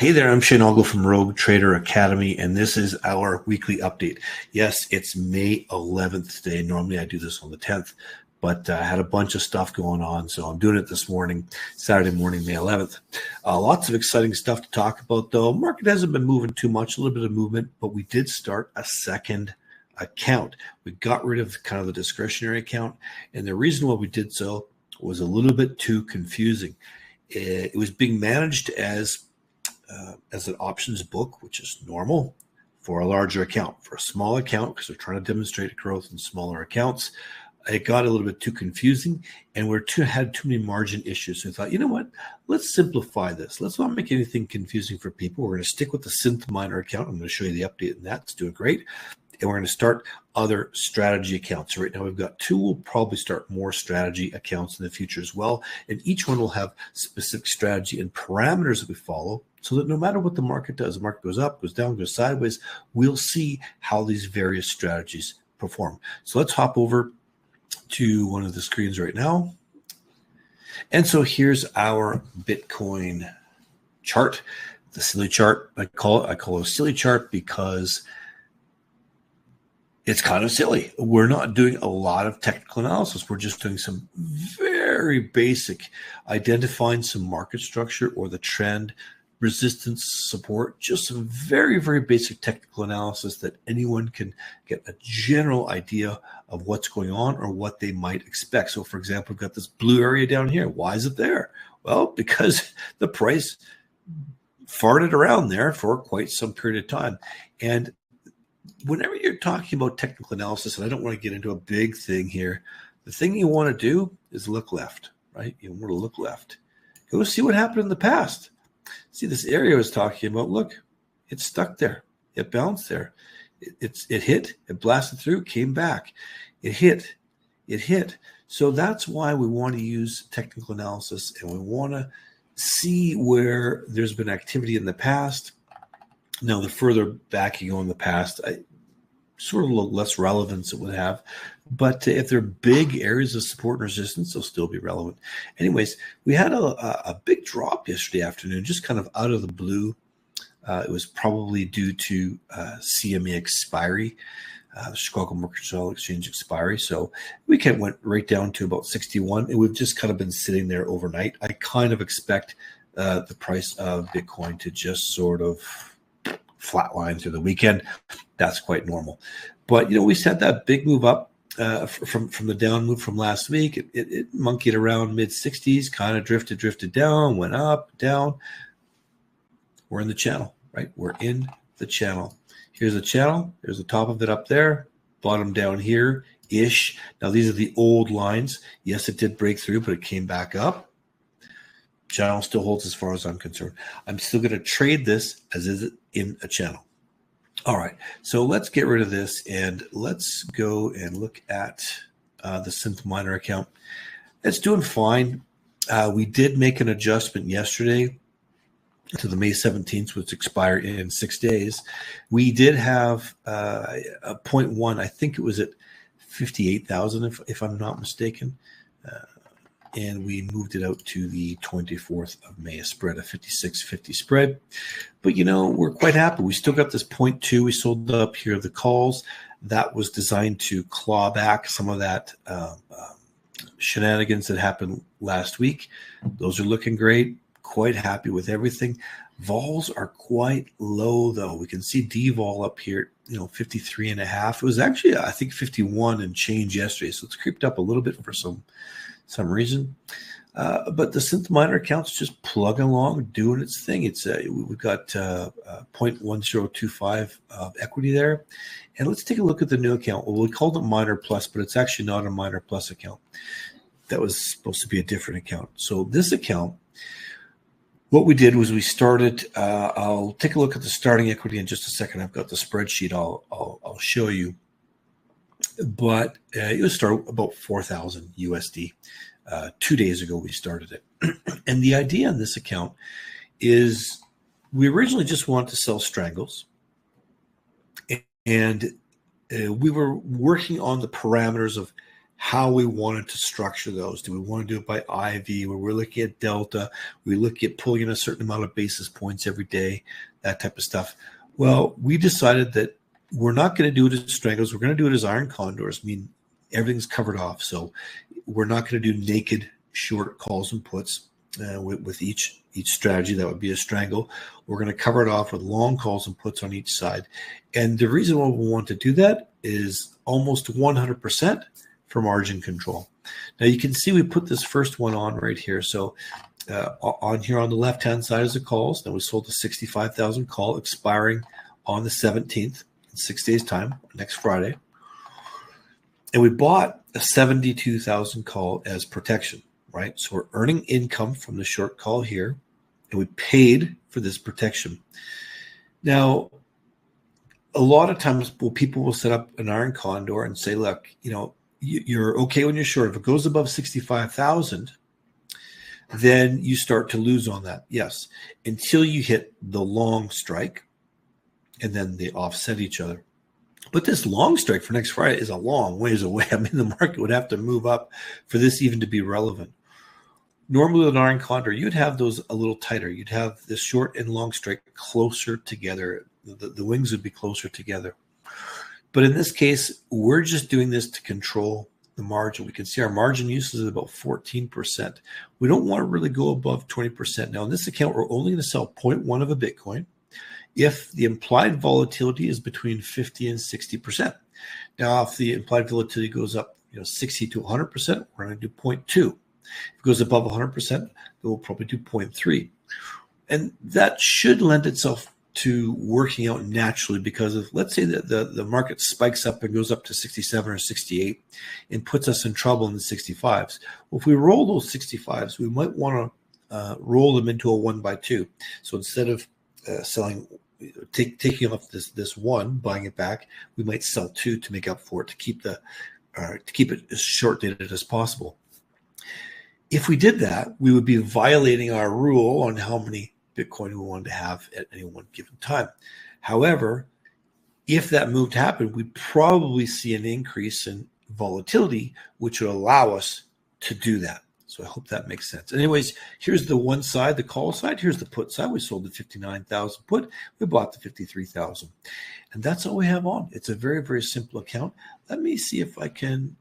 Hey there, I'm Shane Oglow from Roguetrader.academy, and this is our weekly update. Yes, it's May 11th today. Normally I do this on the 10th, but I had a bunch of stuff going on, so I'm doing it this morning, Saturday morning, May 11th. Lots of exciting stuff to talk about, though. Market hasn't been moving too much, a little bit of movement, but we did start a second account. We got rid of kind of the discretionary account, and the reason why we did so was a little bit too confusing. It was being managed as an options book, which is normal for a larger account. For a small account, because we're trying to demonstrate growth in smaller accounts, it got a little bit too confusing, and had too many margin issues. So we thought, you know what? Let's simplify this. Let's not make anything confusing for people. We're going to stick with the Synth miner account. I'm going to show you the update in that. It's doing great. And we're going to start other strategy accounts. So right now we've got two. We'll probably start more strategy accounts in the future as well. And each one will have specific strategy and parameters that we follow, so that no matter what the market does, the market goes up, goes down, goes sideways, we'll see how these various strategies perform. So let's hop over to one of the screens right now. And so here's our Bitcoin chart, the silly chart. I call it a silly chart because it's kind of silly. We're not doing a lot of technical analysis. We're just doing some very basic, identifying some market structure or the trend, resistance, support, just some very, very basic technical analysis that anyone can get a general idea of what's going on or what they might expect. So for example, we've got this blue area down here. Why is it there? Well, because the price farted around there for quite some period of time. And whenever you're talking about technical analysis, and I don't want to get into a big thing here, the thing you want to do is look left, right? You want to look left. Go see what happened in the past. See, this area I was talking about, look, it's stuck there. It bounced there. It hit, it blasted through, came back. It hit. So that's why we want to use technical analysis, and we want to see where there's been activity in the past. Now, the further back you go in the past, sort of less relevance it would have. But if they're big areas of support and resistance, they'll still be relevant. Anyways, we had a big drop yesterday afternoon, just kind of out of the blue. It was probably due to CME expiry, the Chicago Mercantile Exchange expiry. So we went right down to about 61, and we've just kind of been sitting there overnight. I kind of expect the price of Bitcoin to just sort of flatline through the weekend. That's quite normal. But, we had that big move up from the down move from last week. It monkeyed around mid-60s, kind of drifted down, went up, down. We're in the channel, right? We're in the channel. Here's the channel. There's the top of it up there, bottom down here-ish. Now, these are the old lines. Yes, it did break through, but it came back up. Channel still holds as far as I'm concerned. I'm still going to trade this as is in a channel. All right, so let's get rid of this and let's go and look at the Synth miner account. It's doing fine. We did make an adjustment yesterday to the May 17th, which expired in 6 days. We did have a 0.1. I think it was at 58,000, if I'm not mistaken. And we moved it out to the 24th of May, a spread, a 56.50 spread. But, we're quite happy. We still got this 0.2. We sold up here the calls. That was designed to claw back some of that shenanigans that happened last week. Those are looking great. Quite happy with everything. Vols are quite low, though. We can see D-vol up here, 53.5. It was actually, I think, 51 and change yesterday. So it's creeped up a little bit for some reason, but the Synth miner account's just plugging along, doing its thing. It's we've got 0.1025 equity there, and let's take a look at the new account. Well, we called it Miner Plus, but it's actually not a Miner Plus account. That was supposed to be a different account. So this account, what we did was we started. I'll take a look at the starting equity in just a second. I've got the spreadsheet. I'll show you. But it was start about 4,000 USD. 2 days ago, we started it. And the idea on this account is we originally just wanted to sell strangles. And we were working on the parameters of how we wanted to structure those. Do we want to do it by IV, where we're looking at delta? We look at pulling in a certain amount of basis points every day, that type of stuff. Well, we decided that we're not going to do it as strangles. We're going to do it as iron condors. I mean, everything's covered off. So we're not going to do naked short calls and puts with each strategy. That would be a strangle. We're going to cover it off with long calls and puts on each side. And the reason why we want to do that is almost 100% for margin control. Now you can see we put this first one on right here. So on here on the left-hand side is the calls. Then we sold the 65,000 call expiring on the 17th in 6 days time, next Friday. And we bought a 72,000 call as protection, right? So we're earning income from the short call here, and we paid for this protection. Now, a lot of times people will set up an iron condor and say, look, you're okay when you're short. If it goes above 65,000, then you start to lose on that. Yes, until you hit the long strike, and then they offset each other. But this long strike for next Friday is a long ways away. I mean, the market would have to move up for this even to be relevant. Normally with an iron condor, you'd have those a little tighter. You'd have the short and long strike closer together. The wings would be closer together. But in this case, we're just doing this to control the margin. We can see our margin use is about 14%. We don't want to really go above 20%. Now, in this account, we're only going to sell 0.1 of a Bitcoin if the implied volatility is between 50 and 60%. Now, if the implied volatility goes up 60 to 100%, we're going to do 0.2. If it goes above 100%, then we'll probably do 0.3. And that should lend itself to working out naturally, because if, let's say that the market spikes up and goes up to 67 or 68 and puts us in trouble in the 65s. Well, if we roll those 65s, we might want to roll them into a 1x2. So instead of taking off this one, buying it back, we might sell 2 to make up for it, to keep it as short dated as possible. If we did that, we would be violating our rule on how many Bitcoin we wanted to have at any one given time. However, if that move happened, we'd probably see an increase in volatility, which would allow us to do that. So I hope that makes sense. Anyways, here's the one side, the call side. Here's the put side. We sold the 59,000 put. We bought the 53,000. And that's all we have on. It's a very, very simple account. Let me see if I can...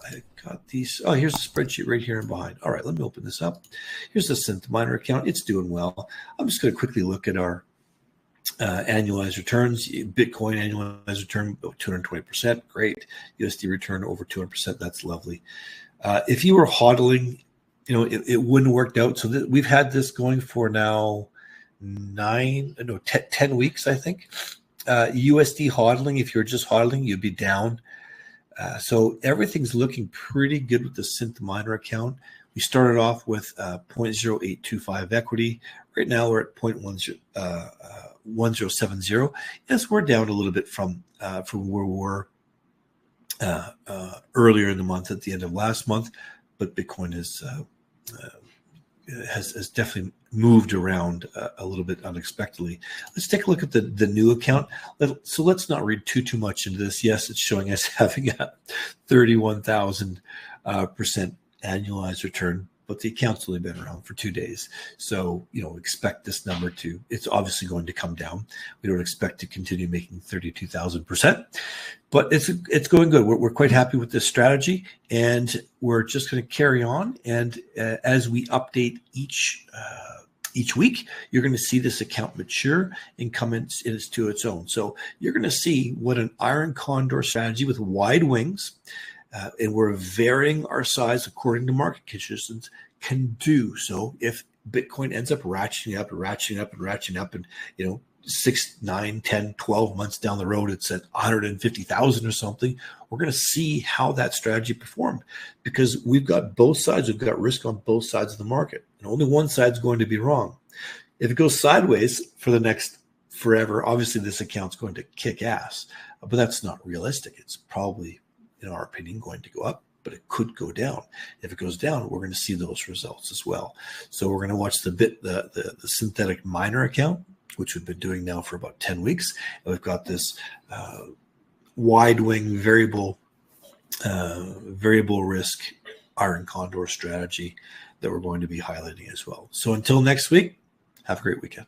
I got these. Oh, here's a spreadsheet right here and behind. All right, let me open this up. Here's the Synth miner account. It's doing well. I'm just going to quickly look at our annualized returns. Bitcoin annualized return about 220%. Great. USD return over 200%. That's lovely. If you were hodling, it wouldn't work out. So we've had this going for now 10 weeks, I think. USD hodling, if you're just hodling, you'd be down. So everything's looking pretty good with the Synth miner account. We started off with 0.0825 equity. Right now we're at 0.1070. Yes, we're down a little bit from where we were earlier in the month, at the end of last month, but Bitcoin has definitely moved around a little bit unexpectedly. Let's take a look at the new account. So let's not read too much into this. Yes, it's showing us having a 31,000% annualized return, but the account's only been around for 2 days. So, expect this number it's obviously going to come down. We don't expect to continue making 32,000%, but it's going good. We're quite happy with this strategy, and we're just going to carry on. And as we update each week, you're going to see this account mature and come into its own. So you're going to see what an iron condor strategy with wide wings, and we're varying our size according to market conditions, can do. So if Bitcoin ends up ratcheting up, and 6, 9, 10, 12 months down the road, it's at 150,000 or something, we're going to see how that strategy performed, because we've got both sides. We've got risk on both sides of the market, and only one side's going to be wrong. If it goes sideways for the next forever, obviously this account's going to kick ass, but that's not realistic. It's probably, in our opinion, going to go up, but it could go down. If it goes down, we're going to see those results as well. So we're going to watch the synthetic miner account, which we've been doing now for about 10 weeks. And we've got this wide wing variable variable risk Iron Condor strategy that we're going to be highlighting as well. So until next week, have a great weekend.